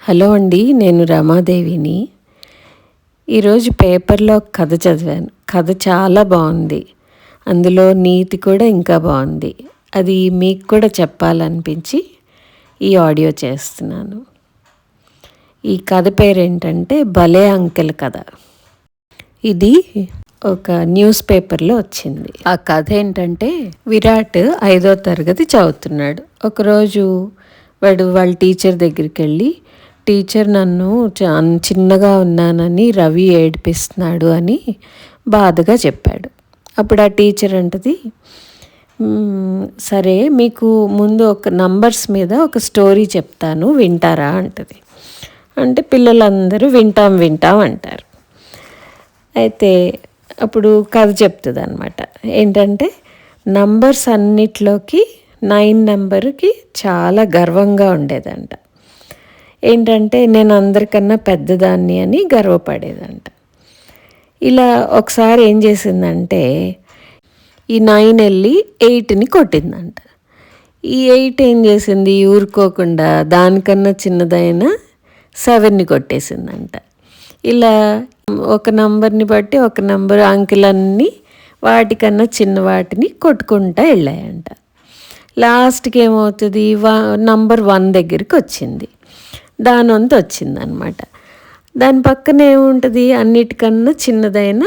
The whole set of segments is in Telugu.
హలో అండి, నేను రమాదేవిని. ఈరోజు పేపర్లో కథ చదివాను. కథ చాలా బాగుంది. అందులో నీతి కూడా ఇంకా బాగుంది. అది మీకు కూడా చెప్పాలనిపించి ఈ ఆడియో చేస్తున్నాను. ఈ కథ పేరేంటంటే భలే అంకెల్ కథ. ఇది ఒక న్యూస్ పేపర్లో వచ్చింది. ఆ కథ ఏంటంటే, విరాట్ 5వ తరగతి చదువుతున్నాడు. ఒకరోజు వాళ్ళ టీచర్ దగ్గరికి వెళ్ళి, టీచర్ నన్ను చిన్నగా ఉన్నానని రవి ఏడిపిస్తున్నాడు అని బాధగా చెప్పాడు. అప్పుడు ఆ టీచర్ అంటది, సరే మీకు ముందు ఒక నంబర్స్ మీద ఒక స్టోరీ చెప్తాను, వింటారా అంటది. అంటే పిల్లలందరూ వింటాం అంటారు. అయితే అప్పుడు కథ చెప్తుంది అనమాట. ఏంటంటే, నంబర్స్ అన్నిట్లోకి 9 నెంబర్కి చాలా గర్వంగా ఉండేదంట. ఏంటంటే, నేను అందరికన్నా పెద్దదాన్ని అని గర్వపడేదంట. ఇలా ఒకసారి ఏం చేసిందంటే, ఈ 9 వెళ్ళి 8ని కొట్టిందంట. ఈ 8 ఏం చేసింది, ఊరుకోకుండా దానికన్నా చిన్నదైన 7ని కొట్టేసిందంట. ఇలా ఒక నంబర్ని బట్టి ఒక నంబర్ అంకెలన్నీ వాటికన్నా చిన్న వాటిని కొట్టుకుంటూ వెళ్ళాయంట. లాస్ట్కి ఏమవుతుంది, నంబర్ 1 దగ్గరికి వచ్చింది. దాని వంతు వచ్చిందనమాట. దాని పక్కన ఏముంటుంది, అన్నిటికన్నా చిన్నదైన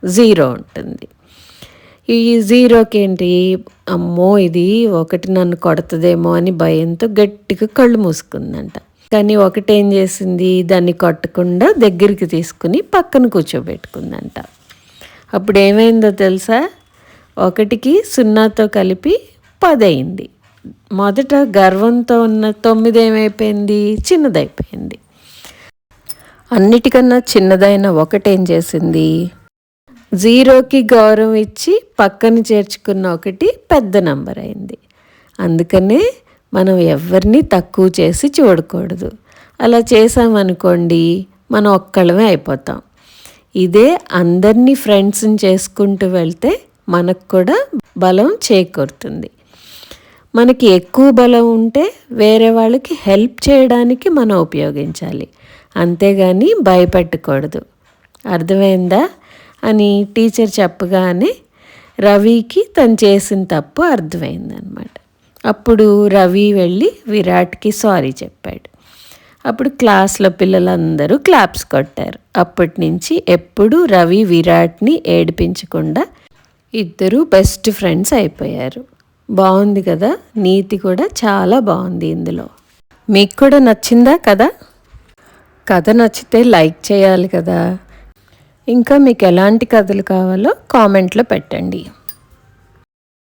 0 ఉంటుంది. ఈ 0కి ఏంటి, అమ్మో ఇది 1 నన్ను కొడుతుందేమో అని భయంతో గట్టిగా కళ్ళు మూసుకుందంట. కానీ 1 ఏం చేసింది, దాన్ని కొట్టకుండా దగ్గరికి తీసుకుని పక్కన కూర్చోబెట్టుకుందంట. అప్పుడు ఏమైందో తెలుసా, 1కి 0తో కలిపి 10 అయింది. మొదట గర్వంతో ఉన్న 9 ఏమైపోయింది, చిన్నదైపోయింది. అన్నిటికన్నా చిన్నదైన 1 ఏం చేసింది, 0కి గౌరవం ఇచ్చి పక్కన చేర్చుకున్న 1 పెద్ద నంబర్ అయింది. అందుకనే మనం ఎవరిని తక్కువ చేసి చూడకూడదు. అలా చేసామనుకోండి, మనం ఒక్కళ్ళమే అయిపోతాం. ఇదే అందరినీ ఫ్రెండ్స్ని చేసుకుంటూ వెళ్తే మనకు కూడా బలం చేకూరుతుంది. మనకి ఎక్కువ బలం ఉంటే వేరే వాళ్ళకి హెల్ప్ చేయడానికి మనం ఉపయోగించాలి, అంతేగాని భయపెట్టకూడదు. అర్థమైందా అని టీచర్ చెప్పగానే రవికి తను చేసిన తప్పు అర్థమైందనమాట. అప్పుడు రవి వెళ్ళి విరాట్కి సారీ చెప్పాడు. అప్పుడు క్లాస్లో పిల్లలందరూ క్లాప్స్ కొట్టారు. అప్పటి నుంచి ఎప్పుడు రవి విరాట్ని ఏడిపించకుండా ఇద్దరు బెస్ట్ ఫ్రెండ్స్ అయిపోయారు. బాగుంది కదా, నీతి కూడా చాలా బాగుంది ఇందులో. మీకు కూడా నచ్చిందా కదా? కథ నచ్చితే లైక్ చేయాలి కదా. ఇంకా మీకు ఎలాంటి కథలు కావాలో కామెంట్లో పెట్టండి.